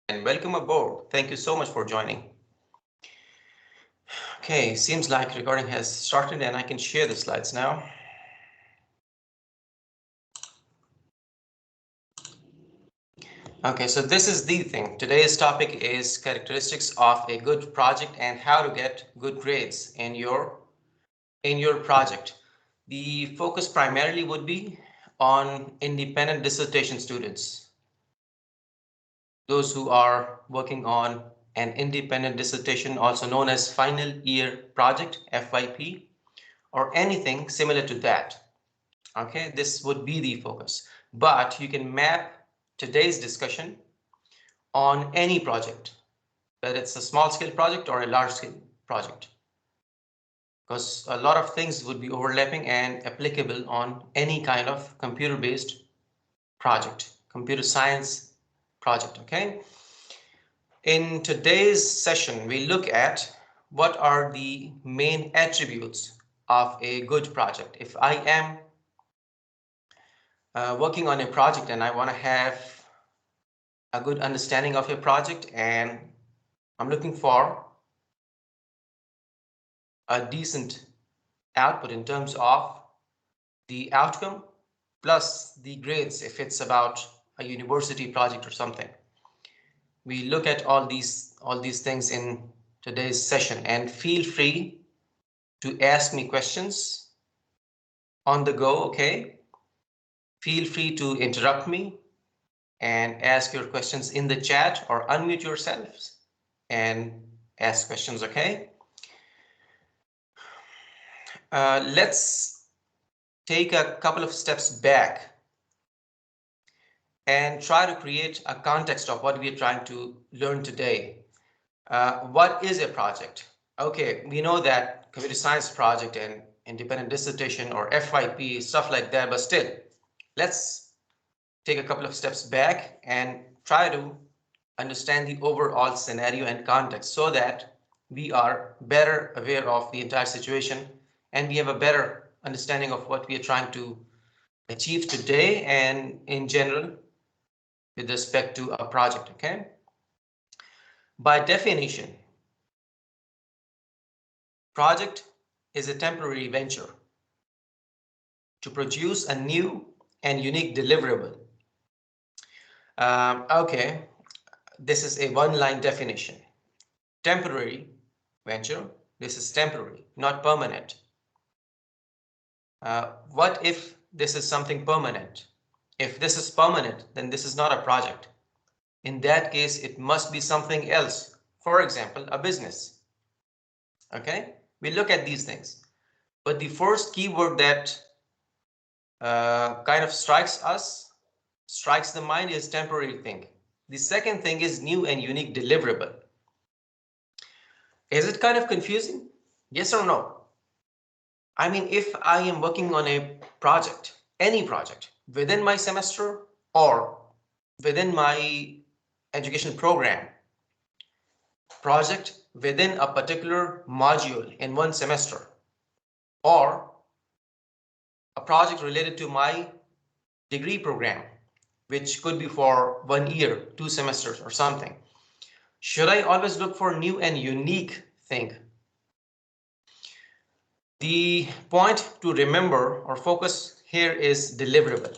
and welcome aboard. Thank you so much for joining. Okay, seems like recording has started and I can share the slides now. Okay, so this is the thing. Today's topic is characteristics of a good project and how to get good grades in your project. The focus primarily would be on independent dissertation students, those who are working on an independent dissertation, also known as final year project, FYP, or anything similar to that. Okay, this would be the focus, but you can map today's discussion on any project, whether it's a small scale project or a large scale project, because a lot of things would be overlapping and applicable on any kind of computer based project, computer science project. Okay, in today's session we look at what are the main attributes of a good project. If I am working on a project and I want to have a good understanding of a project and I'm looking for a decent output in terms of the outcome plus the grades, if it's about a university project or something. We look at all these things in today's session, and feel free to ask me questions on the go. Okay, feel free to interrupt me and ask your questions in the chat or unmute yourselves and ask questions. Okay, let's take a couple of steps back and try to create a context of what we are trying to learn today. What is a project? Okay, we know that computer science project and independent dissertation or FYP, stuff like that, but still, let's take a couple of steps back and try to understand the overall scenario and context so that we are better aware of the entire situation and we have a better understanding of what we are trying to achieve today and in general with respect to a project. Okay, by definition, project is a temporary venture to produce a new and unique deliverable. Okay, this is a one-line definition. Temporary venture, this is temporary, not permanent. What if this is something permanent? If this is permanent, then this is not a project. In that case, it must be something else. For example, a business. Okay, we look at these things. But the first keyword that kind of strikes the mind is temporary thing. The second thing is new and unique deliverable. Is it kind of confusing? Yes or no? I mean, if I am working on a project, any project, within my semester or within my education program, project within a particular module in one semester, or a project related to my degree program, which could be for 1 year, 2 semesters or something. Should I always look for new and unique thing? The point to remember or focus here is deliverable.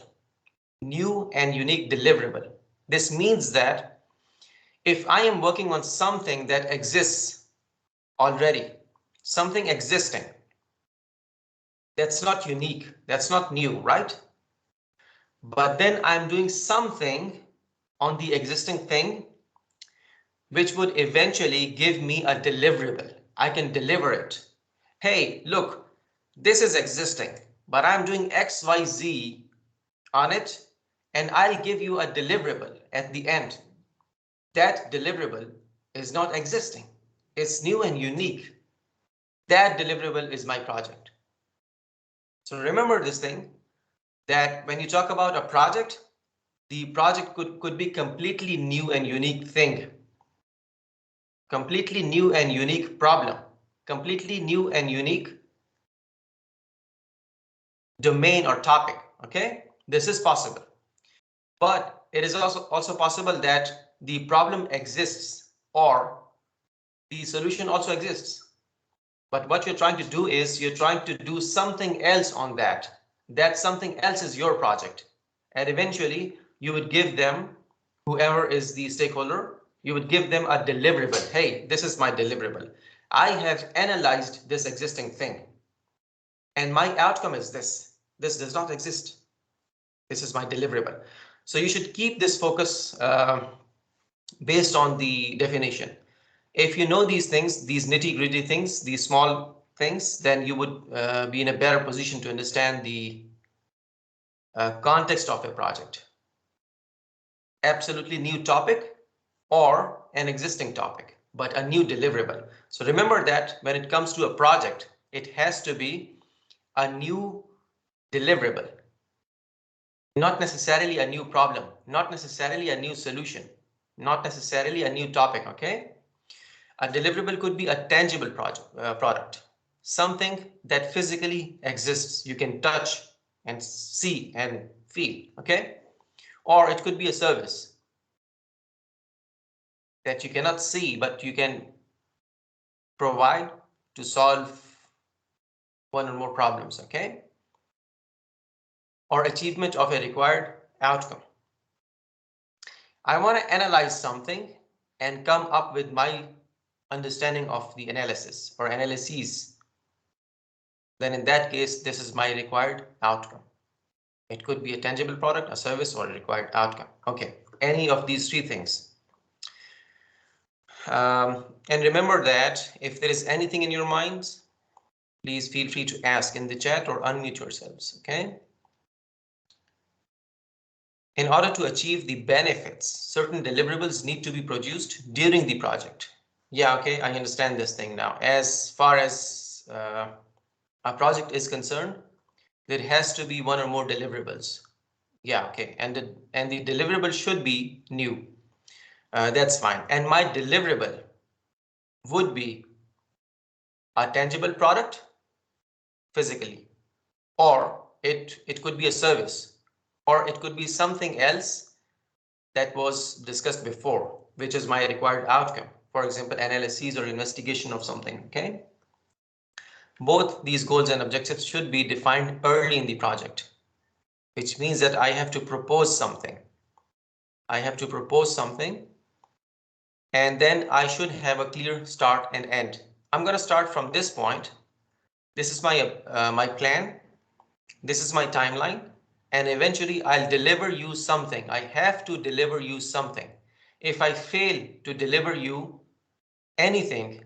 New and unique deliverable. This means that if I am working on something that exists already, something existing, that's not unique, that's not new, right? But then I'm doing something on the existing thing which would eventually give me a deliverable. I can deliver it. Hey, look, this is existing, but I'm doing XYZ on it, and I'll give you a deliverable at the end. That deliverable is not existing. It's new and unique. That deliverable is my project. So remember this thing, that when you talk about a project, the project could be completely new and unique thing, completely new and unique problem, completely new and unique domain or topic. Okay, this is possible, but it is also possible that the problem exists or the solution also exists. But what you're trying to do is you're trying to do something else on that. That something else is your project. And eventually you would give them, whoever is the stakeholder, you would give them a deliverable. Hey, this is my deliverable. I have analyzed this existing thing. And my outcome is this. This does not exist. This is my deliverable. So you should keep this focus based on the definition. If you know these things, these nitty-gritty things, these small things, then you would be in a better position to understand the context of a project. Absolutely new topic or an existing topic, but a new deliverable. So remember that when it comes to a project, it has to be a new deliverable, not necessarily a new problem, not necessarily a new solution, not necessarily a new topic. Okay. A deliverable could be a tangible product, something that physically exists. You can touch and see and feel. Okay. Or it could be a service that you cannot see, but you can provide to solve one or more problems. Okay. Or achievement of a required outcome. I want to analyze something and come up with my understanding of the analysis or analyses. Then in that case, this is my required outcome. It could be a tangible product, a service, or a required outcome. Okay, any of these three things. And remember that if there is anything in your minds, please feel free to ask in the chat or unmute yourselves. Okay. In order to achieve the benefits, certain deliverables need to be produced during the project. Yeah, okay, I understand this thing now. As far as a project is concerned, there has to be one or more deliverables. Yeah, okay, and the deliverable should be new. That's fine. And my deliverable would be a tangible product physically, or it could be a service, or it could be something else that was discussed before, which is my required outcome. For example, analysis or investigation of something. Okay. Both these goals and objectives should be defined early in the project, which means that I have to propose something. I have to propose something, and then I should have a clear start and end. I'm going to start from this point. This is my plan. This is my timeline, and eventually I'll deliver you something. I have to deliver you something. If I fail to deliver you anything,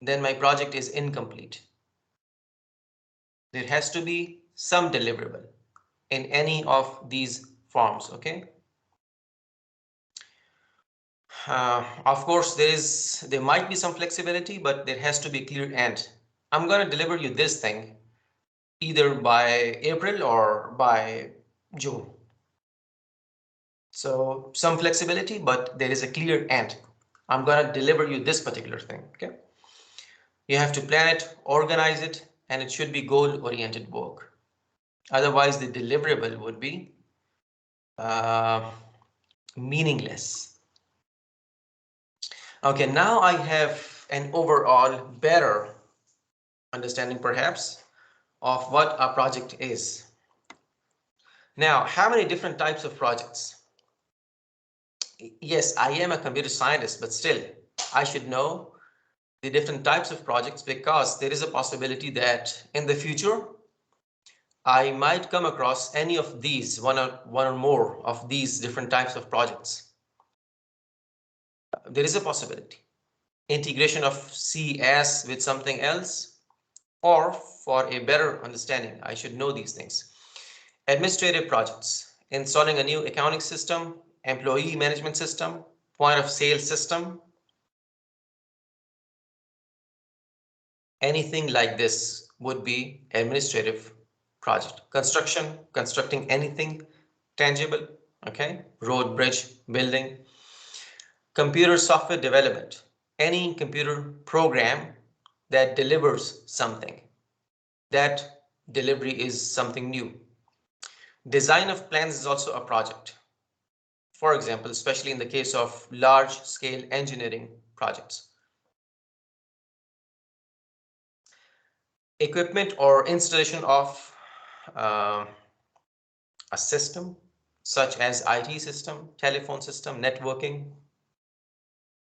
then my project is incomplete. There has to be some deliverable in any of these forms. Okay. Of course, there might be some flexibility, but there has to be clear end. I'm going to deliver you this thing either by April or by June. So some flexibility, but there is a clear end. I'm going to deliver you this particular thing. Okay. You have to plan it, organize it, and it should be goal-oriented work. Otherwise, the deliverable would be meaningless. Okay, now I have an overall better understanding, perhaps, of what a project is. Now, how many different types of projects? Yes, I am a computer scientist, but still, I should know the different types of projects because there is a possibility that in the future, I might come across any of these, one or more of these different types of projects. There is a possibility. Integration of CS with something else, or for a better understanding, I should know these things. Administrative projects, installing a new accounting system, employee management system, point of sale system. Anything like this would be administrative project. Construction, constructing anything tangible. Okay, road, bridge, building. Computer software development, any computer program that delivers something. That delivery is something new. Design of plans is also a project. For example, especially in the case of large-scale engineering projects. Equipment or installation of a system such as IT system, telephone system, networking,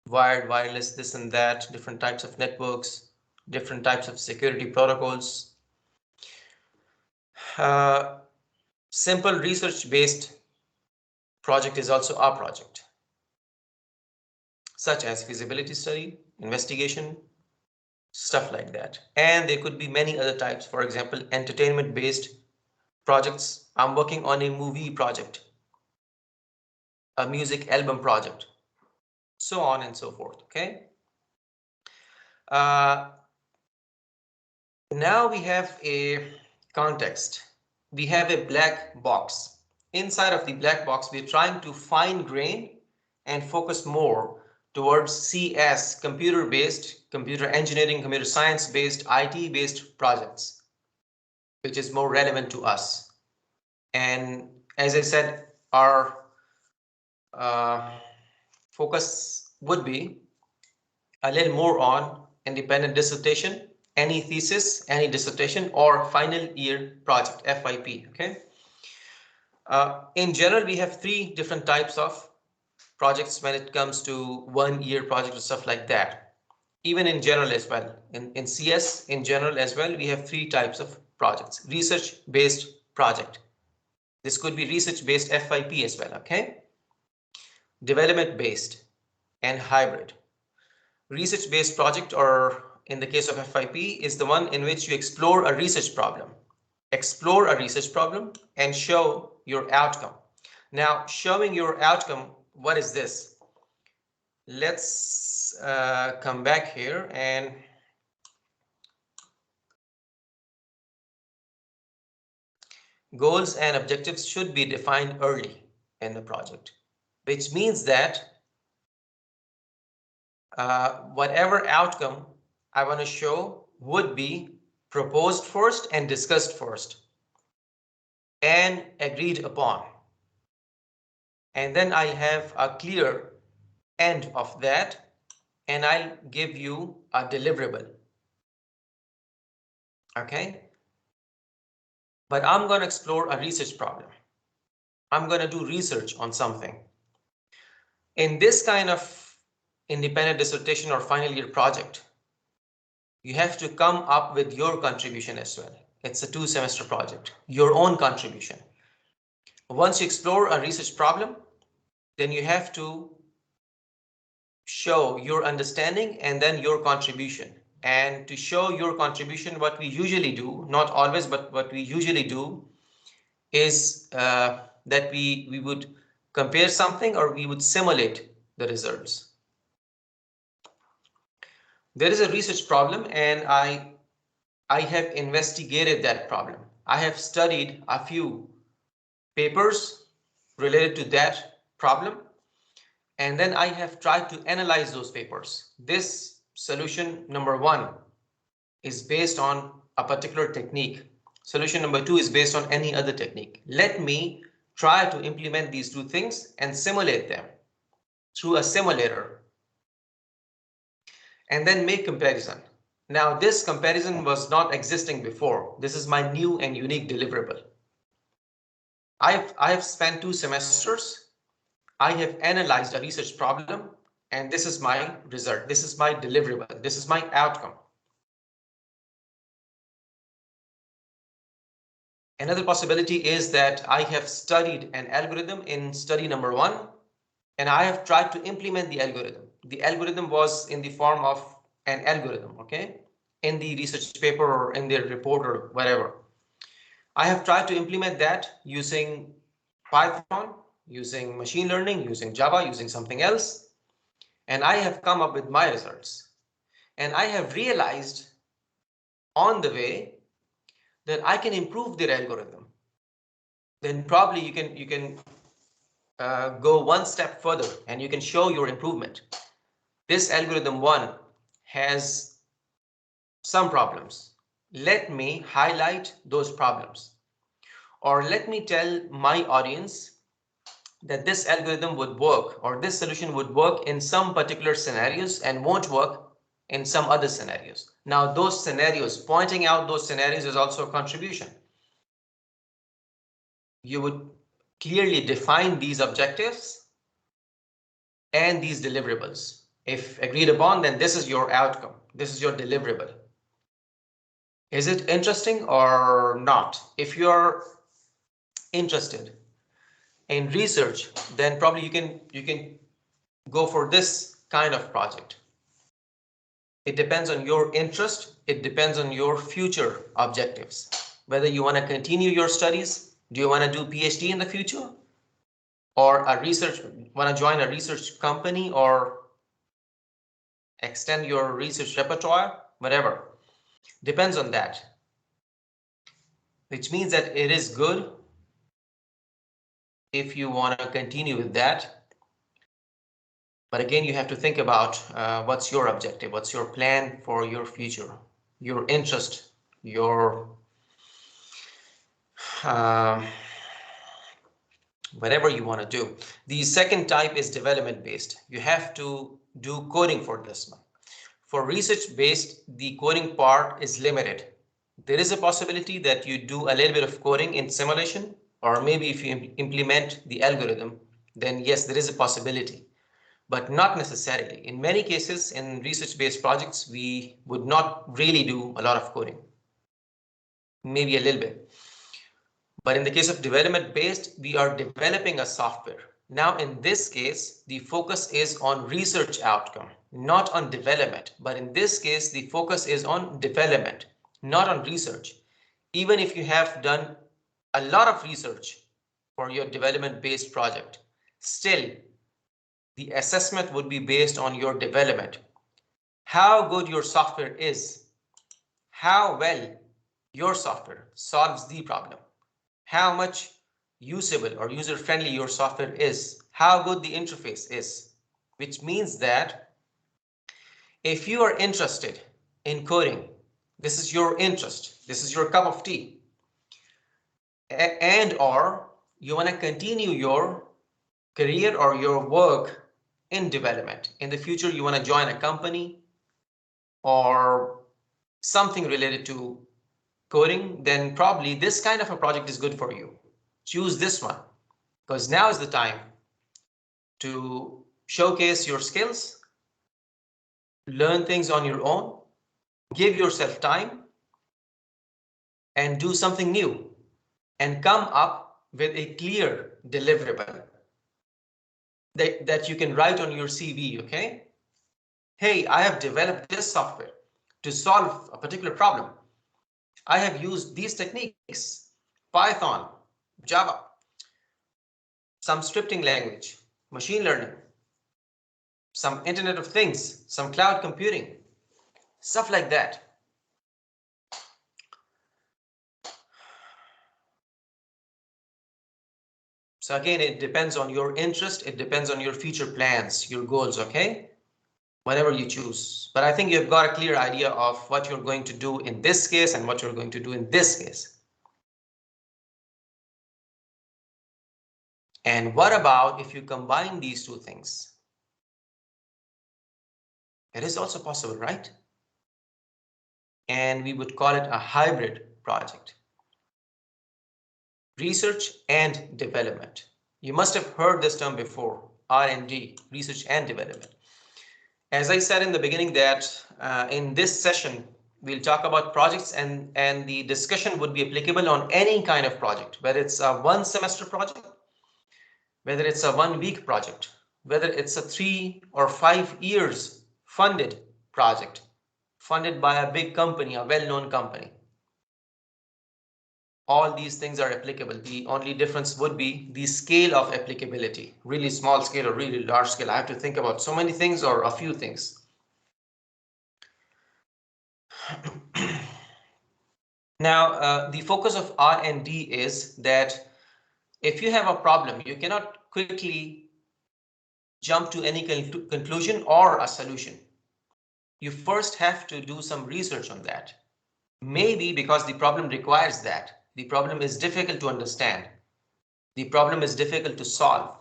wired, wireless, this and that, different types of networks, different types of security protocols. Simple research-based project is also a project, such as feasibility study, investigation, stuff like that. And there could be many other types. For example, entertainment-based projects. I'm working on a movie project, a music album project, so on and so forth. Okay. Now we have a context. We have a black box. Inside of the black box, we're trying to fine grain and focus more towards CS, computer-based, computer engineering, computer science-based, IT-based projects, which is more relevant to us. And as I said, our focus would be a little more on independent dissertation, any thesis, any dissertation, or final year project, FYP. Okay. In general, we have three different types of projects when it comes to 1 year project or stuff like that. Even in general as well, in CS in general as well, we have three types of projects. Research-based project. This could be research-based FYP as well. Okay. Development-based and hybrid. Research-based project, or in the case of FYP, is the one in which you explore a research problem. Explore a research problem and show your outcome. Now, showing your outcome, what is this? Let's come back here, and goals and objectives should be defined early in the project, which means that whatever outcome I want to show would be proposed first and discussed first and agreed upon. And then I'll have a clear end of that, and I'll give you a deliverable. Okay. But I'm going to explore a research problem. I'm going to do research on something. In this kind of independent dissertation or final year project, you have to come up with your contribution as well. It's a 2-semester project, your own contribution. Once you explore a research problem, then you have to show your understanding and then your contribution. And to show your contribution, what we usually do, not always, but what we usually do is that we would compare something, or we would simulate the results. There is a research problem, and I have investigated that problem. I have studied a few papers related to that problem, and then I have tried to analyze those papers. This solution number 1 is based on a particular technique. Solution number 2 is based on any other technique. Let me try to implement these two things and simulate them through a simulator, and then make comparison. Now, this comparison was not existing before. This is my new and unique deliverable. I have spent 2 semesters. I have analyzed a research problem, and this is my result. This is my deliverable. This is my outcome. Another possibility is that I have studied an algorithm in study number 1, and I have tried to implement the algorithm. The algorithm was in the form of an algorithm, okay, in the research paper or in the report or whatever. I have tried to implement that using Python, using machine learning, using Java, using something else, and I have come up with my results. And I have realized on the way that I can improve their algorithm. Then probably you can go one step further and you can show your improvement. This algorithm 1 has some problems. Let me highlight those problems, or let me tell my audience that this algorithm would work or this solution would work in some particular scenarios and won't work in some other scenarios. Now, those scenarios, pointing out those scenarios is also a contribution. You would clearly define these objectives and these deliverables. If agreed upon, then this is your outcome. This is your deliverable. Is it interesting or not? If you're interested in research, then probably you can go for this kind of project. It depends on your interest. It depends on your future objectives. Whether you want to continue your studies, do you want to do PhD in the future? Or want to join a research company or extend your research repertoire, whatever. Depends on that. Which means that it is good if you want to continue with that. But again, you have to think about what's your objective, what's your plan for your future, your interest, your whatever you want to do. The second type is development based. You have to do coding for this one. For research based, the coding part is limited. There is a possibility that you do a little bit of coding in simulation, or maybe if you implement the algorithm, then yes, there is a possibility, but not necessarily. In many cases, in research-based projects, we would not really do a lot of coding, maybe a little bit. But in the case of development-based, we are developing a software. Now, in this case, the focus is on research outcome, not on development. But in this case, the focus is on development, not on research. Even if you have done a lot of research for your development-based project, still, the assessment would be based on your development. How good your software is, how well your software solves the problem, how much usable or user-friendly your software is, how good the interface is, which means that if you are interested in coding, this is your interest, this is your cup of tea, and or you want to continue your career or your work in development. In the future, you want to join a company or something related to coding, then probably this kind of a project is good for you. Choose this one, because now is the time to showcase your skills, learn things on your own, give yourself time, and do something new, and come up with a clear deliverable that you can write on your CV, okay? Hey, I have developed this software to solve a particular problem. I have used these techniques, Python, Java, some scripting language, machine learning, some Internet of Things, some cloud computing, stuff like that. So again, it depends on your interest. It depends on your future plans, your goals, okay? Whatever you choose. But I think you've got a clear idea of what you're going to do in this case and what you're going to do in this case. And what about if you combine these two things? It is also possible, right? And we would call it a hybrid project. Research and development. You must have heard this term before, R&D, research and development. As I said in the beginning that in this session, we'll talk about projects and the discussion would be applicable on any kind of project, whether it's a 1 semester project, whether it's a 1 week project, whether it's a 3 or 5 years funded project, funded by a big company, a well-known company. All these things are applicable. The only difference would be the scale of applicability, really small scale or really large scale. I have to think about so many things or a few things. Now, the focus of R&D is that if you have a problem, you cannot quickly jump to any conclusion or a solution. You first have to do some research on that. Maybe because the problem requires that. The problem is difficult to understand. The problem is difficult to solve.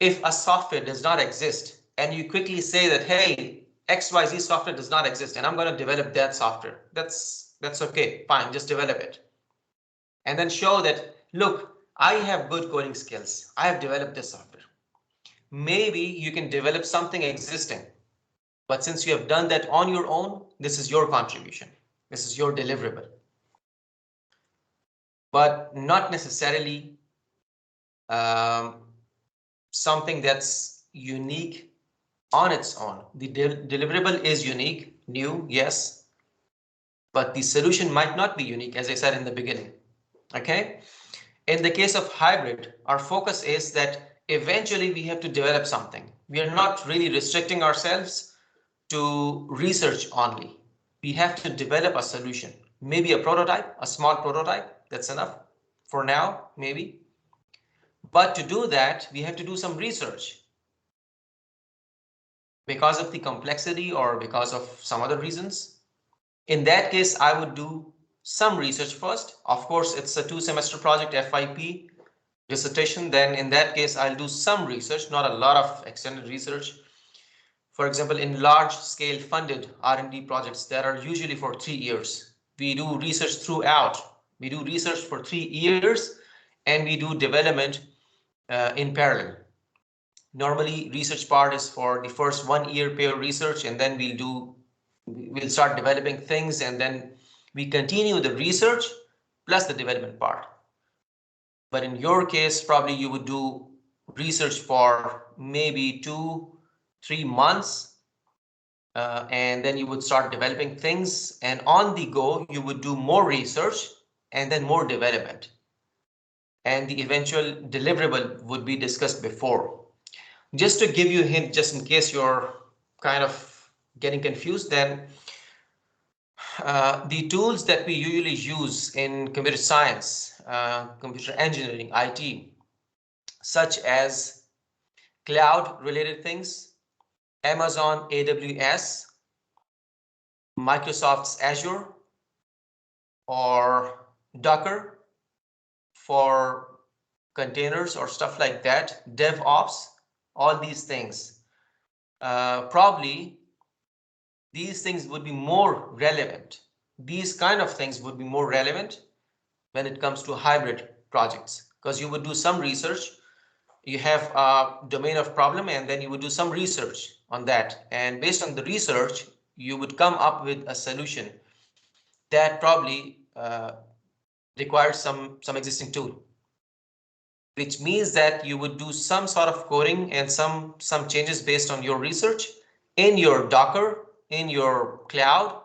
If a software does not exist and you quickly say that, hey, XYZ software does not exist and I'm going to develop that software, that's okay, fine, just develop it. And then show that, look, I have good coding skills. I have developed this software. Maybe you can develop something existing, but since you have done that on your own, this is your contribution. This is your deliverable. But not necessarily something that's unique on its own. The deliverable is unique, new, yes, but the solution might not be unique, as I said in the beginning. Okay. In the case of hybrid, our focus is that eventually we have to develop something. We are not really restricting ourselves to research only. We have to develop a solution, maybe a prototype, a small prototype. That's enough for now, maybe. But to do that, we have to do some research. Because of the complexity or because of some other reasons. In that case, I would do some research first. Of course, it's a 2-semester project, FYP, dissertation. Then in that case, I'll do some research, not a lot of extended research. For example, in large scale funded R&D projects that are usually for 3 years, we do research throughout. We do research for 3 years and we do development in parallel. Normally, research part is for the first 1 year peer research, and then we'll start developing things, and then we continue the research plus the development part. But in your case, probably you would do research for maybe 2-3 months, and then you would start developing things, and on the go, you would do more research and then more development. And the eventual deliverable would be discussed before. Just to give you a hint, just in case you're kind of getting confused, then the tools that we usually use in computer science, computer engineering, IT, such as cloud related things, Amazon AWS, Microsoft's Azure, or Docker for containers or stuff like that, DevOps, all these things. Probably these things would be more relevant. These kind of things would be more relevant when it comes to hybrid projects, because you would do some research, you have a domain of problem, and then you would do some research on that. And based on the research, you would come up with a solution that probably requires some existing tool, which means that you would do some sort of coding and some changes based on your research in your Docker, in your cloud,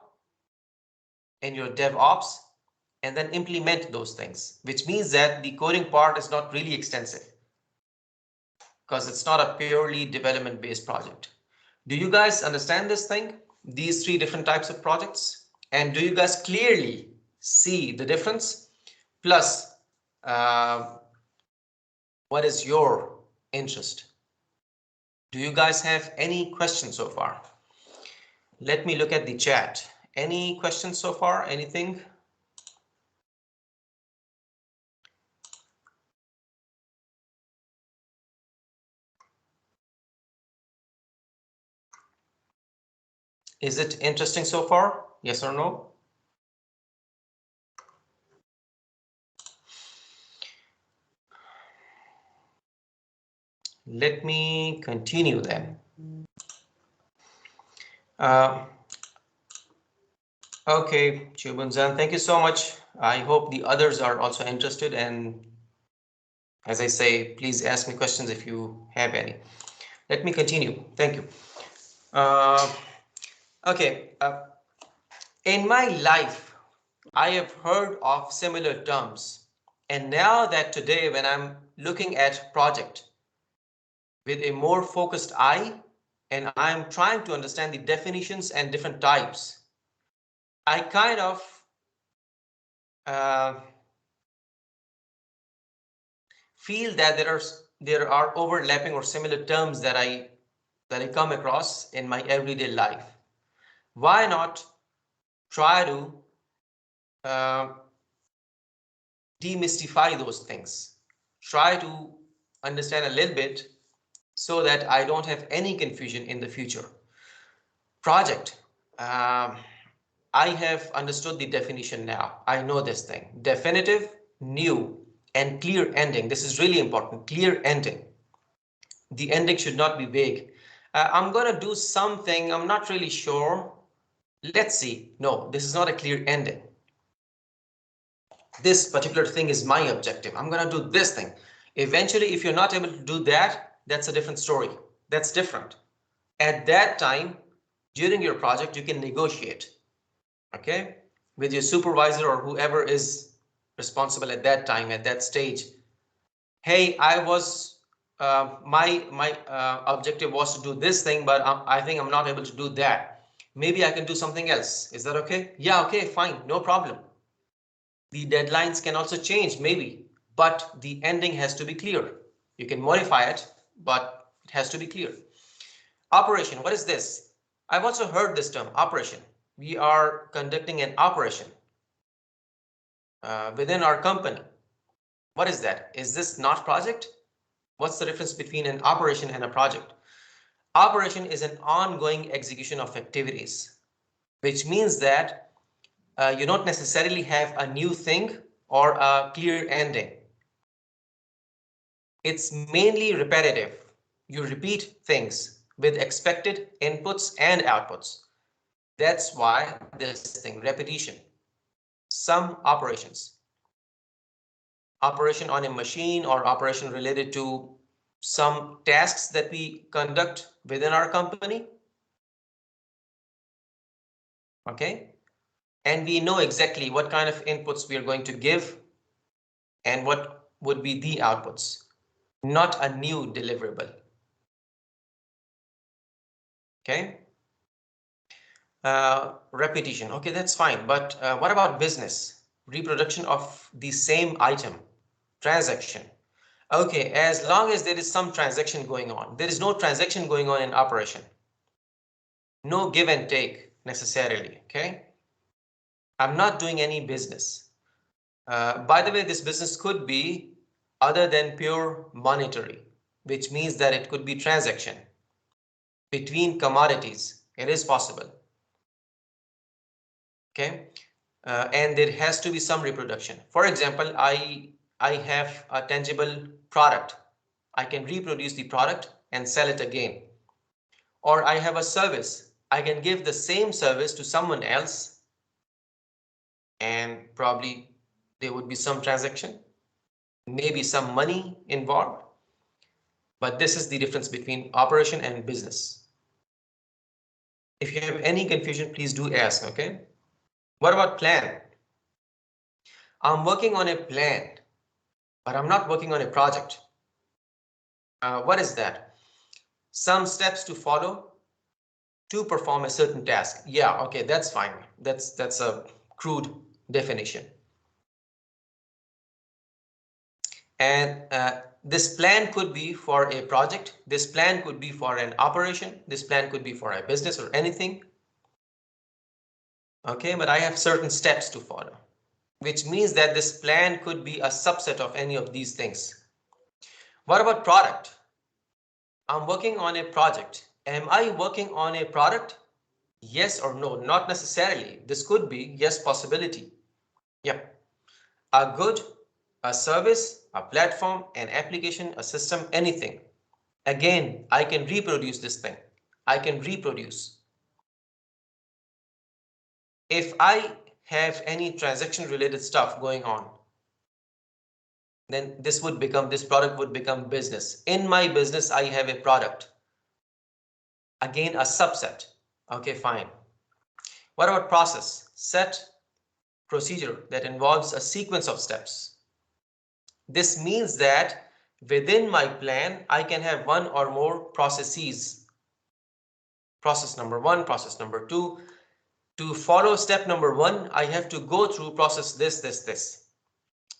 in your DevOps, and then implement those things, which means that the coding part is not really extensive because it's not a purely development based project. Do you guys understand this thing? These 3 different types of projects? And do you guys clearly see the difference? Plus, what is your interest? Do you guys have any questions so far? Let me look at the chat. Any questions so far? Anything? Is it interesting so far? Yes or no? Let me continue then. Okay, Chubunzan, thank you so much. I hope the others are also interested, and as I say, please ask me questions if you have any. Let me continue. Thank you. Okay. In my life, I have heard of similar terms, and now that today when I'm looking at project with a more focused eye, and I'm trying to understand the definitions and different types, I kind of feel that there are overlapping or similar terms that I come across in my everyday life. Why not try to demystify those things? Try to understand a little bit so that I don't have any confusion in the future. Project. I have understood the definition now. I know this thing. Definitive, new, and clear ending. This is really important. Clear ending. The ending should not be vague. I'm going to do something. I'm not really sure. Let's see. No, this is not a clear ending. This particular thing is my objective. I'm going to do this thing. Eventually, if you're not able to do that, that's a different story. That's different. At that time, during your project, you can negotiate, okay, with your supervisor or whoever is responsible at that time, at that stage. Hey, my objective was to do this thing, but I think I'm not able to do that. Maybe I can do something else. Is that okay? Yeah, okay, fine, no problem. The deadlines can also change, maybe, but the ending has to be clear. You can modify it, but it has to be clear. Operation, what is this? I've also heard this term, operation. We are conducting an operation within our company. What is that? Is this not project? What's the difference between an operation and a project? Operation is an ongoing execution of activities, which means that you don't necessarily have a new thing or a clear ending. It's mainly repetitive. You repeat things with expected inputs and outputs. That's why this thing, repetition. Some operations. Operation on a machine or operation related to some tasks that we conduct within our company. Okay. And we know exactly what kind of inputs we are going to give and what would be the outputs, not a new deliverable. Okay. Repetition. Okay, that's fine. But what about business? Reproduction of the same item, transaction. Okay, as long as there is some transaction going on, there is no transaction going on in operation. No give and take necessarily. Okay. I'm not doing any business. By the way, this business could be other than pure monetary, which means that it could be transaction between commodities. It is possible. Okay. And there has to be some reproduction. For example, I have a tangible product. I can reproduce the product and sell it again. Or I have a service. I can give the same service to someone else and probably there would be some transaction, maybe some money involved. But this is the difference between operation and business. If you have any confusion, please do ask, okay? What about plan? I'm working on a plan, but I'm not working on a project. What is that? Some steps to follow to perform a certain task. Yeah, okay, that's fine. That's a crude definition. And this plan could be for a project. This plan could be for an operation. This plan could be for a business or anything. Okay, but I have certain steps to follow, which means that this plan could be a subset of any of these things. What about product? I'm working on a project. Am I working on a product? Yes or no? Not necessarily. This could be yes, possibility. Yep. A good, a service, a platform, an application, a system, anything. Again, I can reproduce this thing. I can reproduce. If I have any transaction related stuff going on, then this product would become business. In my business, I have a product. Again, a subset. Okay, fine. What about process? Set procedure that involves a sequence of steps. This means that within my plan, I can have one or more processes. Process number one, process number two. To follow step number one, I have to go through process this.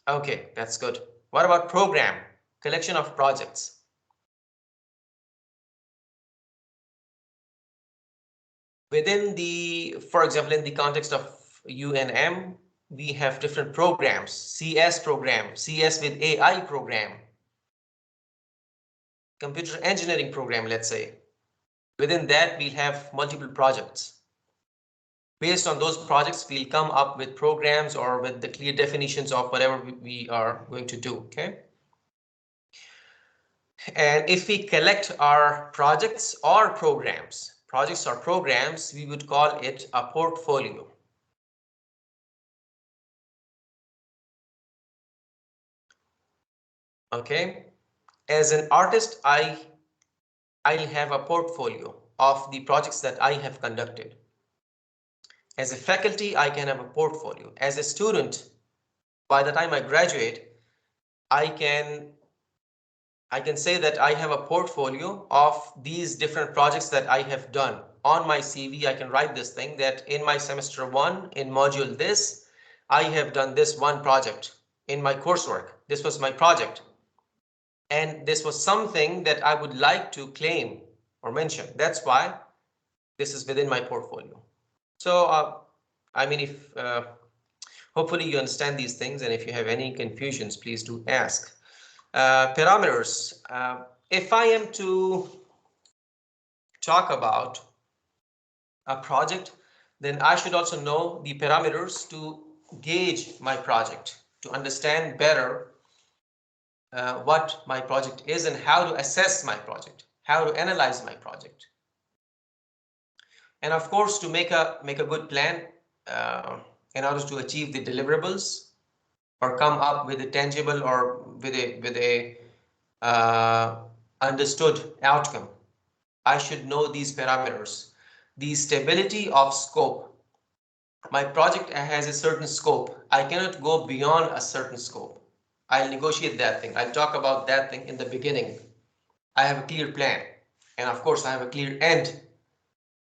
Okay, that's good. What about program? Collection of projects. Within for example, in the context of UNM, we have different programs, CS program, CS with AI program. computer engineering program, let's say. Within that, we'll have multiple projects. Based on those projects, we'll come up with programs or with the clear definitions of whatever we are going to do, okay? And if we collect our projects or programs, we would call it a portfolio. Okay, as an artist, I'll have a portfolio of the projects that I have conducted. As a faculty, I can have a portfolio. As a student, by the time I graduate, I can say that I have a portfolio of these different projects that I have done. On my CV, I can write this thing that in my semester 1, in module this, I have done this one project. In my coursework, this was my project. And this was something that I would like to claim or mention. That's why this is within my portfolio. So, I mean, if hopefully you understand these things, and if you have any confusions, please do ask. Parameters. If I am to talk about a project, then I should also know the parameters to gauge my project, to understand better what my project is and how to assess my project, how to analyze my project. And of course, to make a good plan in order to achieve the deliverables or come up with a tangible or with a understood outcome, I should know these parameters. The stability of scope. My project has a certain scope. I cannot go beyond a certain scope. I'll negotiate that thing. I'll talk about that thing in the beginning. I have a clear plan. And of course, I have a clear end.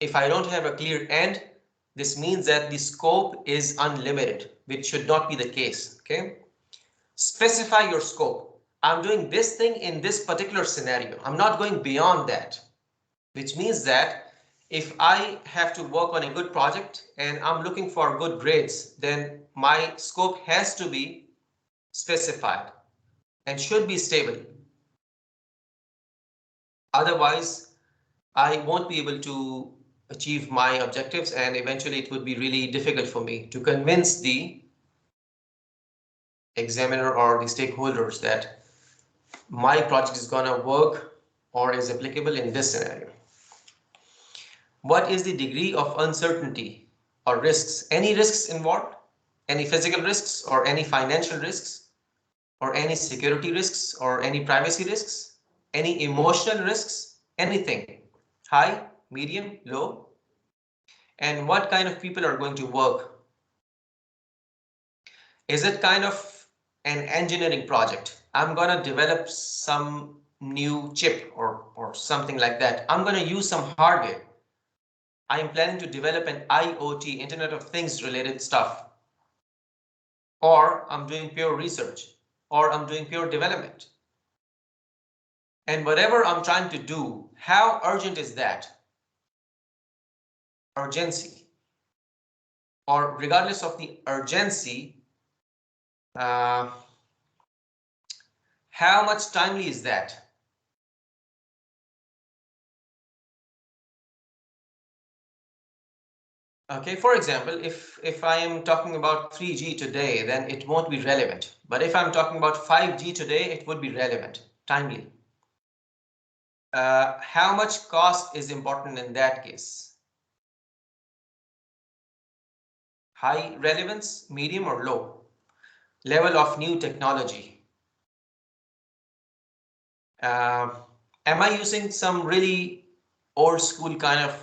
If I don't have a clear end, this means that the scope is unlimited, which should not be the case. Okay. Specify your scope. I'm doing this thing in this particular scenario. I'm not going beyond that, which means that if I have to work on a good project and I'm looking for good grades, then my scope has to be specified and should be stable. Otherwise, I won't be able to achieve my objectives, and eventually it would be really difficult for me to convince the examiner or the stakeholders that my project is going to work or is applicable in this scenario. What is the degree of uncertainty or risks? Any risks involved? Any physical risks or any financial risks or any security risks or any privacy risks? Any emotional risks? Anything? High, medium, low? And what kind of people are going to work? Is it kind of an engineering project? I'm going to develop some new chip or something like that. I'm going to use some hardware. I am planning to develop an IoT, Internet of Things related stuff. Or I'm doing pure research, or I'm doing pure development. And whatever I'm trying to do, how urgent is that? Urgency. Or regardless of the urgency, how much timely is that? Okay, for example, if I am talking about 3G today, then it won't be relevant. But if I'm talking about 5G today, it would be relevant, timely. How much cost is important in that case? High relevance, medium or low? Level of new technology. Am I using some really old school kind of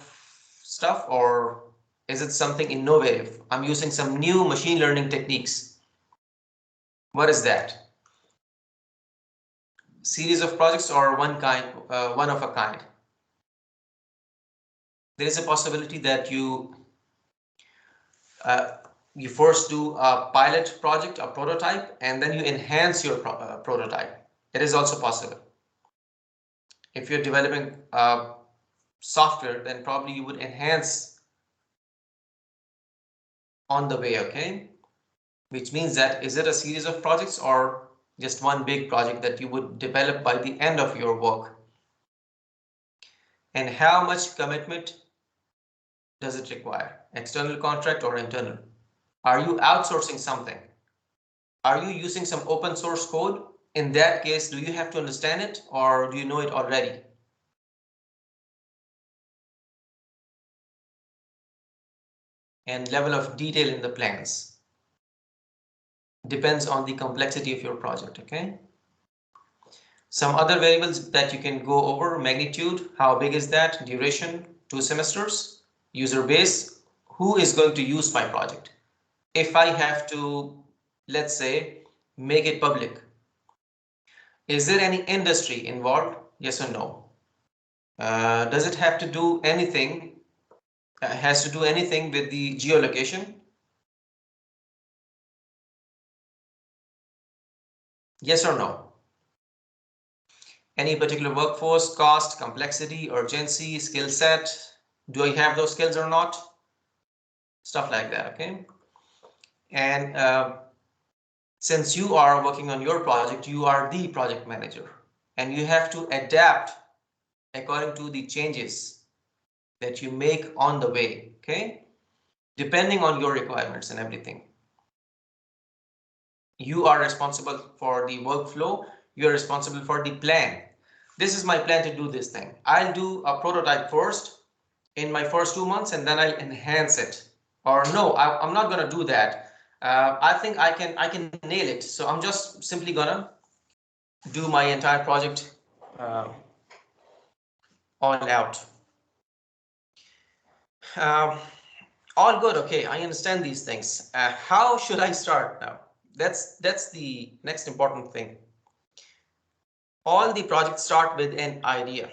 stuff, or is it something innovative? I'm using some new machine learning techniques. What is that? Series of projects or one of a kind? There is a possibility that you first do a pilot project, a prototype, and then you enhance your prototype. It is also possible. If you're developing software, then probably you would enhance on the way, okay? Which means that is it a series of projects or just one big project that you would develop by the end of your work? And how much commitment does it require? External contract or internal? Are you outsourcing something? Are you using some open source code? In that case, do you have to understand it or do you know it already? And level of detail in the plans depends on the complexity of your project, okay? Some other variables that you can go over: magnitude, how big is that, duration, 2 semesters, user base, who is going to use my project. If I have to, let's say, make it public, is there any industry involved? Yes or no? Does it have to do anything, has to do anything with the geolocation? Yes or no? Any particular workforce, cost, complexity, urgency, skill set? Do I have those skills or not? Stuff like that, okay? And since you are working on your project, you are the project manager and you have to adapt according to the changes that you make on the way, okay? Depending on your requirements and everything. You are responsible for the workflow. You are responsible for the plan. This is my plan to do this thing. I'll do a prototype first in my first 2 months and then I'll enhance it. Or no, I'm not gonna do that. I think I can nail it. So I'm just simply gonna do my entire project all out. All good. Okay, I understand these things. How should I start now? That's the next important thing. All the projects start with an idea.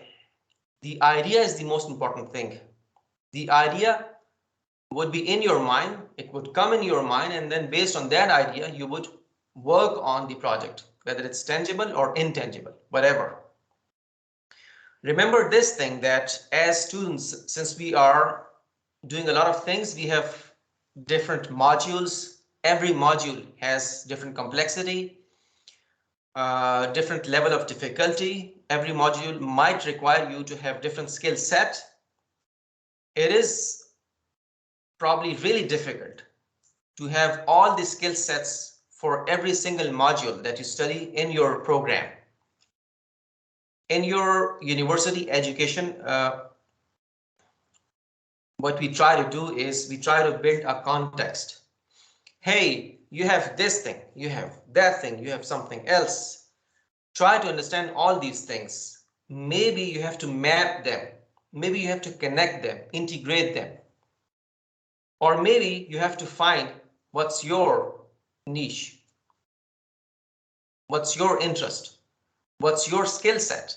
The idea is the most important thing. The idea would be in your mind, it would come in your mind, and then based on that idea, you would work on the project, whether it's tangible or intangible, whatever. Remember this thing, that as students, since we are doing a lot of things, we have different modules. Every module has different complexity, different level of difficulty. Every module might require you to have different skill set. It is probably really difficult to have all the skill sets for every single module that you study in your program. In your university education, what we try to do is we try to build a context. Hey, you have this thing, you have that thing, you have something else. Try to understand all these things. Maybe you have to map them. Maybe you have to connect them, integrate them. Or maybe you have to find what's your niche. What's your interest? What's your skill set?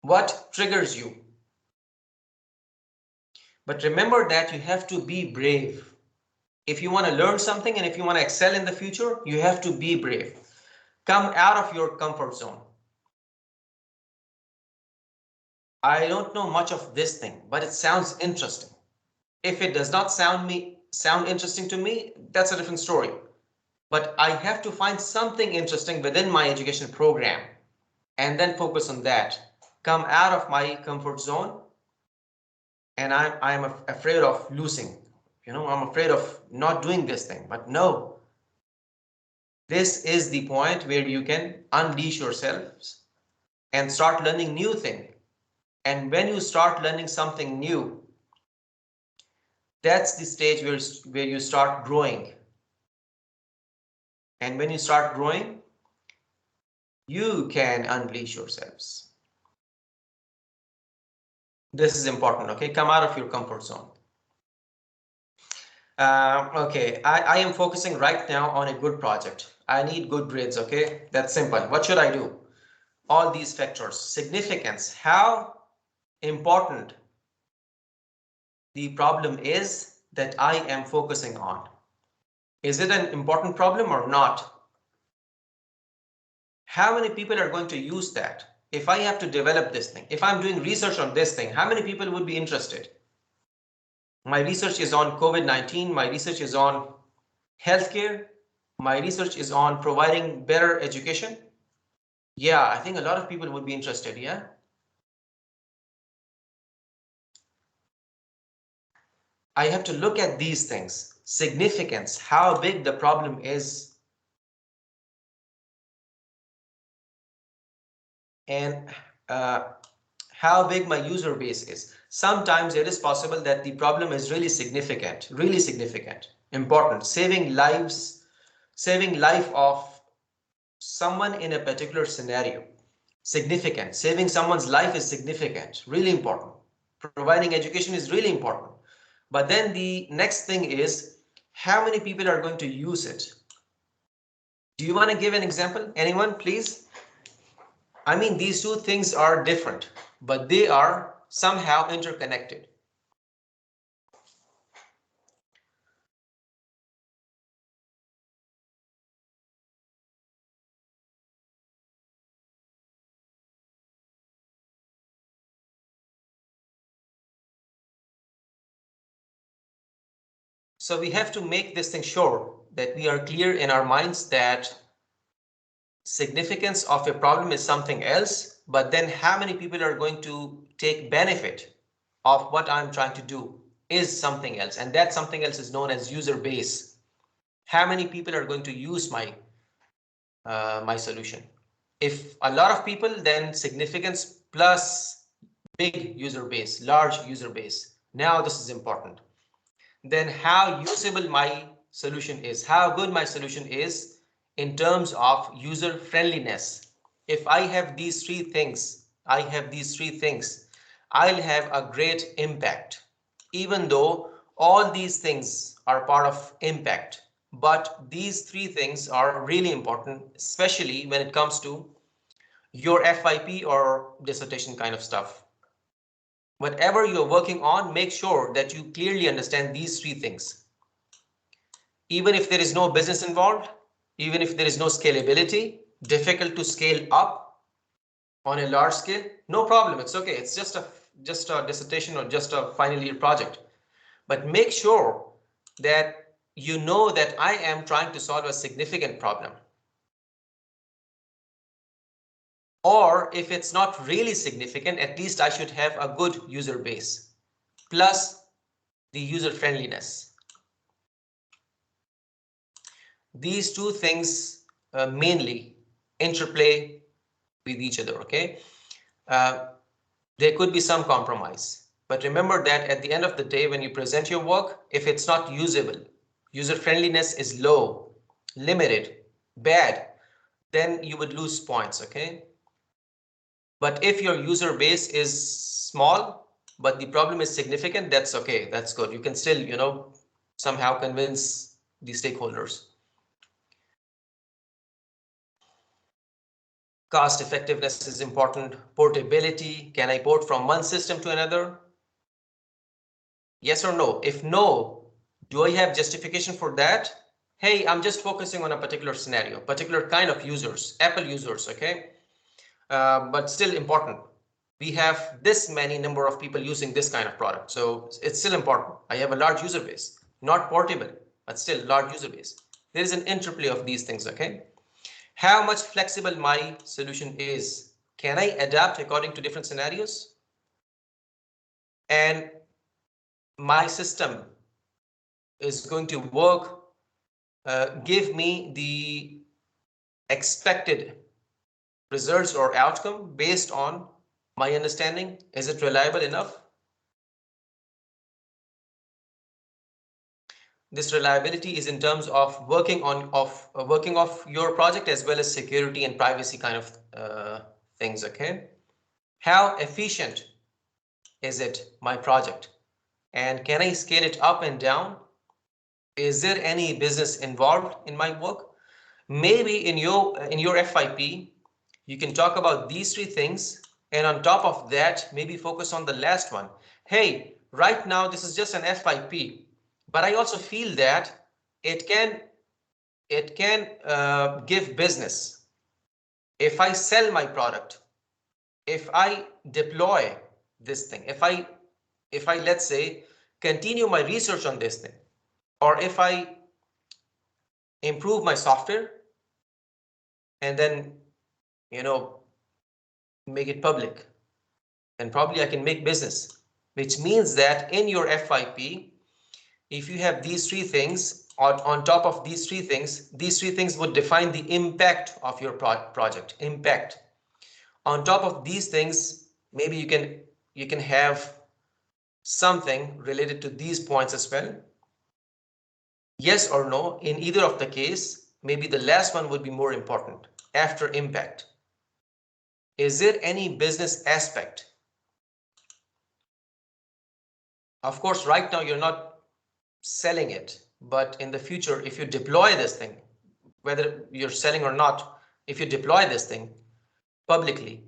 What triggers you? But remember that you have to be brave. If you want to learn something and if you want to excel in the future, you have to be brave. Come out of your comfort zone. I don't know much of this thing, but it sounds interesting. If it does not sound interesting to me, that's a different story. But I have to find something interesting within my education program and then focus on that. Come out of my comfort zone. And I'm afraid of losing. I'm afraid of not doing this thing. But no, this is the point where you can unleash yourselves and start learning new things. And when you start learning something new, that's the stage where you start growing. And when you start growing, you can unleash yourselves. This is important, okay? Come out of your comfort zone. Okay, I am focusing right now on a good project. I need good grades, okay? That's simple. What should I do? All these factors. Significance. How important the problem is that I am focusing on. Is it an important problem or not? How many people are going to use that? If I have to develop this thing, if I'm doing research on this thing, how many people would be interested? My research is on COVID-19. My research is on healthcare. My research is on providing better education. Yeah, I think a lot of people would be interested. Yeah. I have to look at these things. Significance, how big the problem is, and how big my user base is. Sometimes it is possible that the problem is really significant, important, saving life of someone in a particular scenario. Significant, saving someone's life is significant, really important. Providing education is really important. But then the next thing is how many people are going to use it. Do you want to give an example? Anyone, please? I mean, these two things are different, but they are somehow interconnected. So we have to make this thing sure that we are clear in our minds that significance of a problem is something else, but then how many people are going to take benefit of what I'm trying to do is something else, and that something else is known as user base. How many people are going to use my solution? If a lot of people, then significance plus big user base, large user base. Now this is important. Then how usable my solution is, how good my solution is in terms of user friendliness. If I have these three things, I'll have a great impact. Even though all these things are part of impact, but these three things are really important, especially when it comes to your FYP or dissertation kind of stuff. Whatever you're working on, make sure that you clearly understand these three things. Even if there is no business involved, even if there is no scalability, difficult to scale up on a large scale, no problem. It's okay. It's just a dissertation or just a final year project. But make sure that you know that I am trying to solve a significant problem. Or if it's not really significant, at least I should have a good user base plus the user friendliness. These two things mainly interplay with each other, okay? There could be some compromise, but remember that at the end of the day, when you present your work, if it's not usable, user friendliness is low, limited, bad, then you would lose points, okay? But if your user base is small, but the problem is significant, that's okay. That's good. You can still, somehow convince the stakeholders. Cost effectiveness is important. Portability. Can I port from one system to another? Yes or no? If no, do I have justification for that? Hey, I'm just focusing on a particular scenario, particular kind of users, Apple users, okay? But still important. We have this many number of people using this kind of product. So it's still important. I have a large user base, not portable, but still large user base. There is an interplay of these things, okay? How much flexible my solution is. Can I adapt according to different scenarios? And my system is going to work, give me the expected results or outcome based on my understanding. Is it reliable enough? This reliability is in terms of working off your project as well as security and privacy kind of things, okay? How efficient is it, my project? And can I scale it up and down? Is there any business involved in my work? Maybe in your FYP, you can talk about these three things, and on top of that, maybe focus on the last one. Hey, right now this is just an FYP, but I also feel that it can give business. If I sell my product, if I deploy this thing, if I let's say continue my research on this thing, or if I improve my software and then make it public, and probably I can make business, which means that in your FYP if you have these three things, on top of these three things would define the impact of your project. Impact. On top of these things, maybe you can have something related to these points as well. Yes or no, in either of the case, maybe the last one would be more important. After impact, is there any business aspect? Of course, right now you're not selling it, but in the future, if you deploy this thing, whether you're selling or not, if you deploy this thing publicly,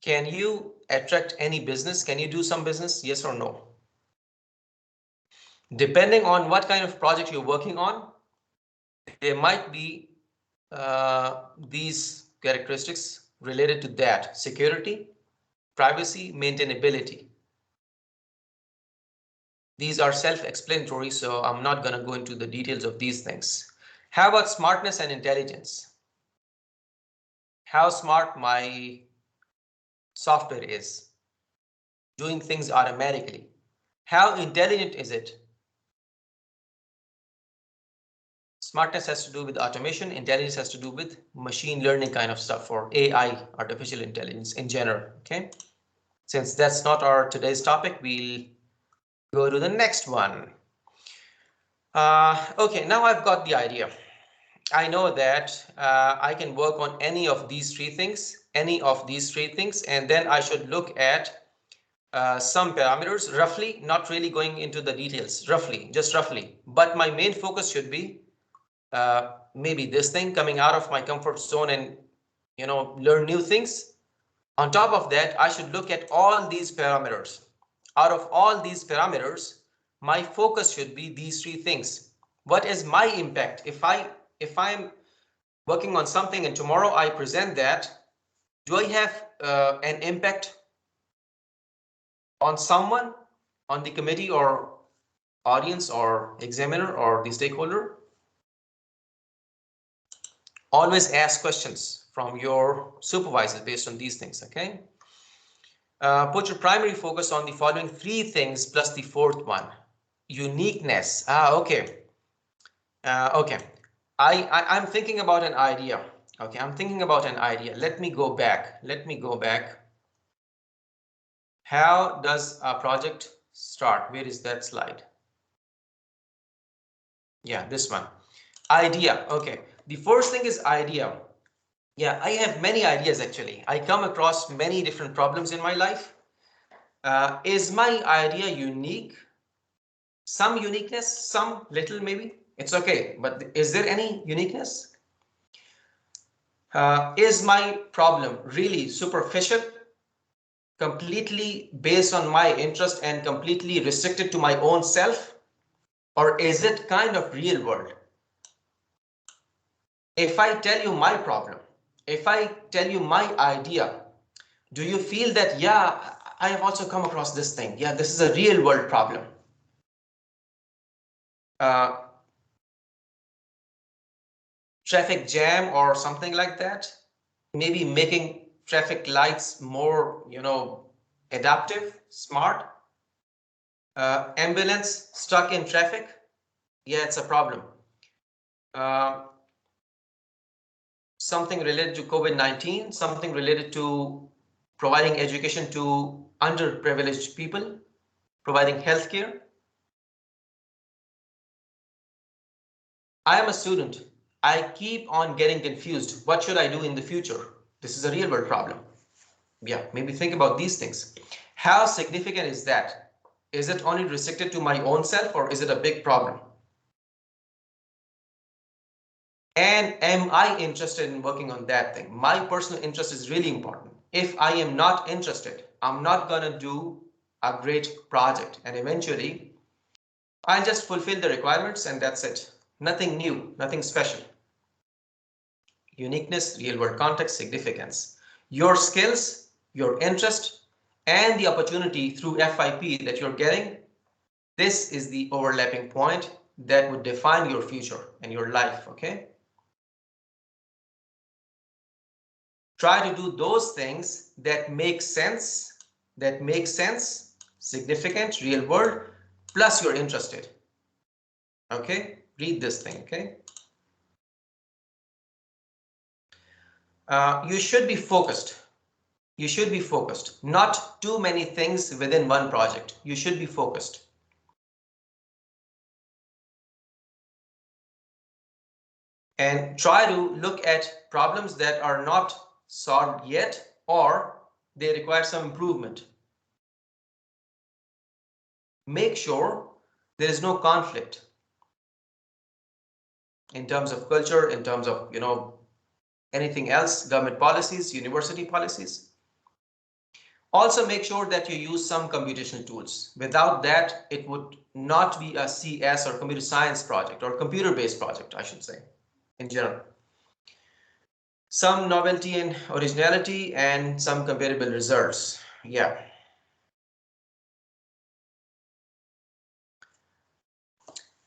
can you attract any business? Can you do some business? Yes or no? Depending on what kind of project you're working on, there might be these characteristics related to that: security, privacy, maintainability. These are self-explanatory, so I'm not going to go into the details of these things. How about smartness and intelligence? How smart my software is, doing things automatically. How intelligent is it? Smartness has to do with automation. Intelligence has to do with machine learning kind of stuff, or AI, artificial intelligence in general. Okay. Since that's not our today's topic, we'll go to the next one. Okay, now I've got the idea. I know that I can work on any of these three things, and then I should look at some parameters roughly, not really going into the details, roughly, just roughly. But my main focus should be maybe this thing, coming out of my comfort zone and, you know, learn new things. On top of that, I should look at all these parameters. Out of all these parameters, my focus should be these three things. What is my impact? If I'm working on something and tomorrow I present that, do I have an impact on someone, on the committee or audience or examiner or the stakeholder? Always ask questions from your supervisor based on these things, okay? Put your primary focus on the following three things plus the fourth one. Uniqueness. Okay. Okay. I'm thinking about an idea. Okay, I'm thinking about an idea. Let me go back. How does a project start? Where is that slide? Yeah, this one. Idea. Okay. The first thing is idea. Yeah, I have many ideas actually. I come across many different problems in my life. Is my idea unique? Some uniqueness, some little maybe. It's okay, but is there any uniqueness? Is my problem really superficial, completely based on my interest and completely restricted to my own self? Or is it kind of real world? If I tell you my problem, if I tell you my idea, do you feel that, yeah, I have also come across this thing. Yeah, this is a real world problem. Traffic jam or something like that. Maybe making traffic lights more, you know, adaptive, smart. Ambulance stuck in traffic. Yeah, it's a problem. Something related to COVID-19, something related to providing education to underprivileged people, providing healthcare. I am a student. I keep on getting confused. What should I do in the future? This is a real world problem. Yeah, maybe think about these things. How significant is that? Is it only restricted to my own self, or is it a big problem? And am I interested in working on that thing? My personal interest is really important. If I am not interested, I'm not going to do a great project, and eventually I'll just fulfill the requirements and that's it. Nothing new, nothing special. Uniqueness, real world context, significance. Your skills, your interest, and the opportunity through FIP that you're getting, this is the overlapping point that would define your future and your life, okay? Try to do those things that make sense, significant, real world, plus you're interested. Okay, read this thing. Okay. You should be focused. You should be focused. Not too many things within one project. You should be focused. And try to look at problems that are not solved yet or they require some improvement. Make sure there is no conflict in terms of culture, in terms of, anything else, government policies, university policies. Also make sure that you use some computational tools. Without that, it would not be a CS or computer science project or computer-based project, I should say, in general. Some novelty and originality and some comparable results. Yeah.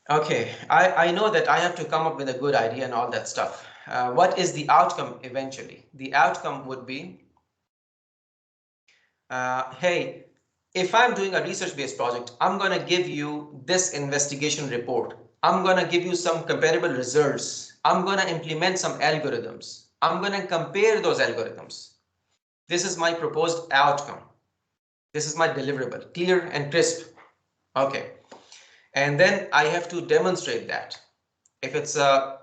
Okay, I know that I have to come up with a good idea and all that stuff. What is the outcome eventually? The outcome would be, hey, if I'm doing a research-based project, I'm going to give you this investigation report. I'm going to give you some comparable results. I'm going to implement some algorithms. I'm going to compare those algorithms. This is my proposed outcome. This is my deliverable, clear and crisp. Okay. And then I have to demonstrate that. If it's a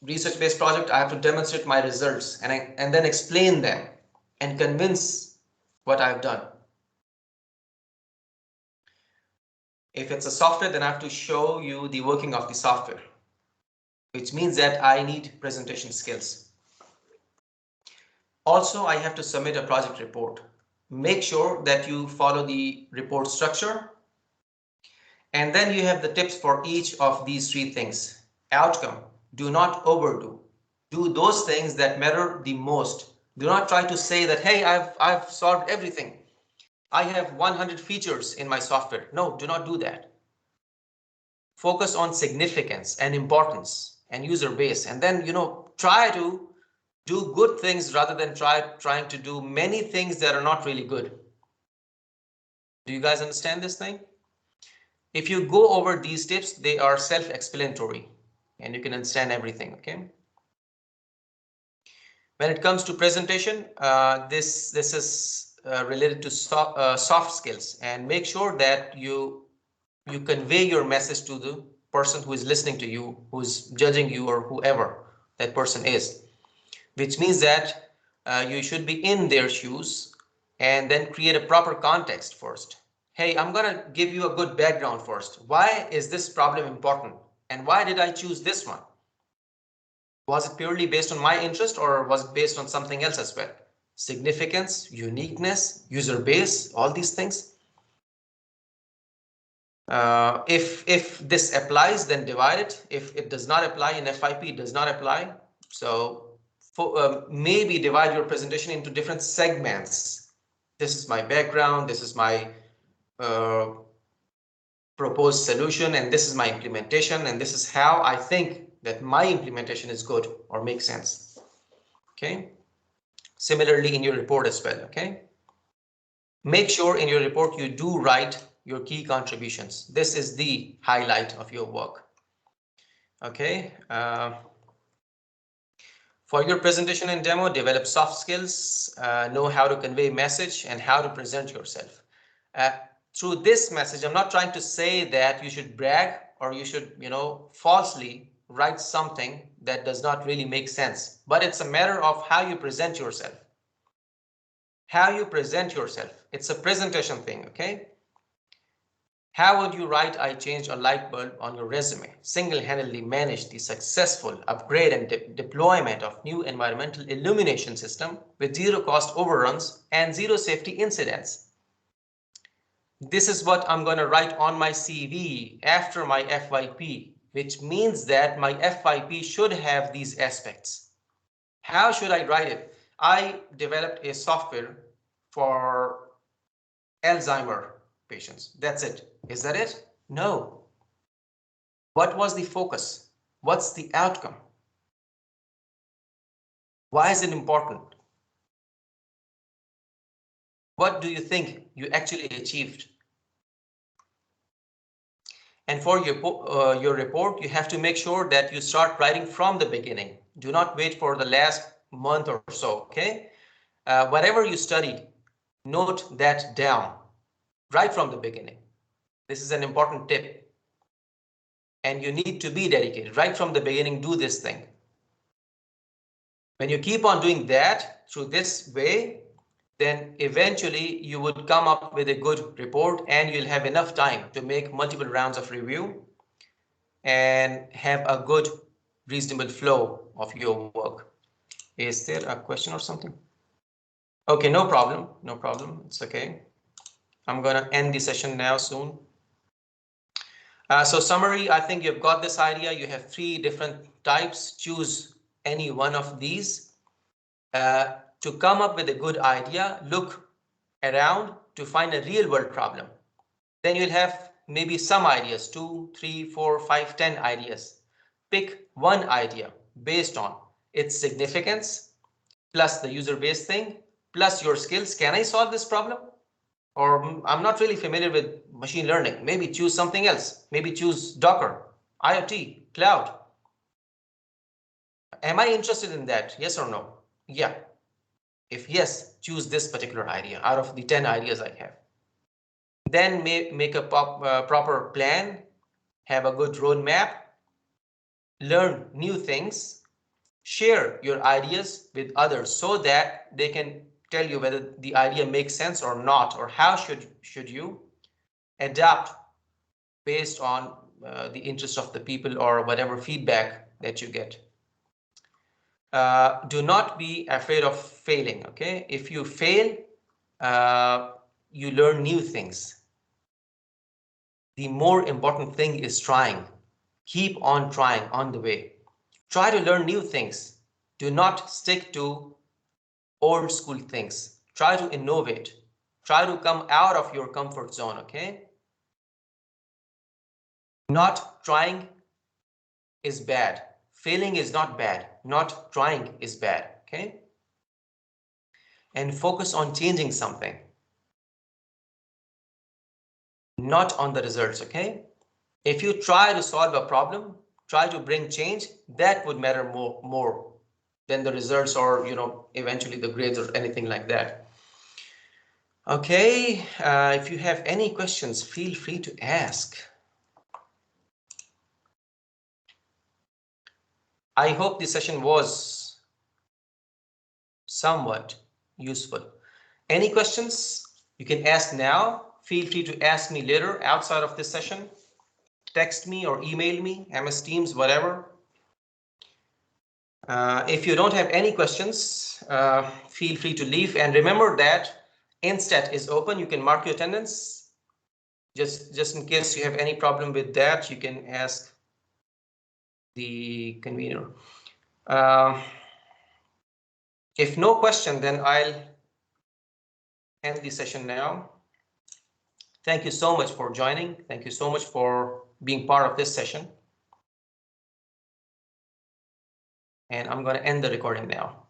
research-based project, I have to demonstrate my results and then explain them and convince what I've done. If it's a software, then I have to show you the working of the software, which means that I need presentation skills. Also, I have to submit a project report. Make sure that you follow the report structure. And then you have the tips for each of these three things. Outcome, do not overdo. Do those things that matter the most. Do not try to say that, hey, I've solved everything. I have 100 features in my software. No, do not do that. Focus on significance and importance and user base. And then, try to do good things rather than trying to do many things that are not really good. Do you guys understand this thing? If you go over these tips, they are self-explanatory and you can understand everything, okay? When it comes to presentation, this is related to soft skills, and make sure that you convey your message to the person who is listening to you, who is judging you, or whoever that person is, which means that you should be in their shoes and then create a proper context first. Hey, I'm going to give you a good background first. Why is this problem important? And why did I choose this one? Was it purely based on my interest or was it based on something else as well? Significance, uniqueness, user base, all these things. If this applies, then divide it. If it does not apply in FIP, it does not apply. So maybe divide your presentation into different segments. This is my background, this is my proposed solution, and this is my implementation, and this is how I think that my implementation is good or makes sense. Okay. Similarly in your report as well. Okay. Make sure in your report you do write your key contributions. This is the highlight of your work. Okay. For your presentation and demo, develop soft skills, know how to convey message and how to present yourself. Through this message, I'm not trying to say that you should brag or you should, falsely write something that does not really make sense, but it's a matter of how you present yourself. How you present yourself. It's a presentation thing, okay? How would you write, I changed a light bulb on your resume? Single-handedly managed the successful upgrade and deployment of new environmental illumination system with zero cost overruns and zero safety incidents. This is what I'm going to write on my CV after my FYP, which means that my FYP should have these aspects. How should I write it? I developed a software for Alzheimer patients. That's it. Is that it? No. What was the focus? What's the outcome? Why is it important? What do you think you actually achieved? And for your report, you have to make sure that you start writing from the beginning. Do not wait for the last month or so, okay? Whatever you studied, note that down right from the beginning. This is an important tip. And you need to be dedicated right from the beginning. Do this thing. When you keep on doing that through this way, then eventually you would come up with a good report and you'll have enough time to make multiple rounds of review and have a good, reasonable flow of your work. Is there a question or something? Okay, no problem. No problem. It's okay. I'm going to end the session now soon. So summary, I think you've got this idea. You have 3 different types. Choose any one of these. To come up with a good idea, look around to find a real world problem. Then you'll have maybe some ideas, 2, 3, 4, 5, 10 ideas. Pick one idea based on its significance, plus the user-based thing, plus your skills. Can I solve this problem? Or I'm not really familiar with machine learning. Maybe choose something else. Maybe choose Docker, IoT, cloud. Am I interested in that? Yes or no? Yeah. If yes, choose this particular idea out of the 10 ideas I have. Then make a proper plan, have a good roadmap, learn new things, share your ideas with others so that they can tell you whether the idea makes sense or not, or how should you adapt based on the interest of the people or whatever feedback that you get. Do not be afraid of failing, okay? If you fail, you learn new things. The more important thing is trying. Keep on trying on the way. Try to learn new things. Do not stick to old school things. Try to innovate. Try to come out of your comfort zone, okay? Not trying is bad. Failing is not bad. Not trying is bad, okay? And focus on changing something, not on the results, okay? If you try to solve a problem, try to bring change, that would matter more than the results or, you know, eventually the grades or anything like that. Okay, if you have any questions, feel free to ask. I hope this session was somewhat useful. Any questions? You can ask now. Feel free to ask me later outside of this session. Text me or email me, MS Teams, whatever. If you don't have any questions, feel free to leave. And remember that Instat is open. You can mark your attendance. Just in case you have any problem with that, you can ask the convener. If no question, then I'll end the session now. Thank you so much for joining. Thank you so much for being part of this session. And I'm going to end the recording now.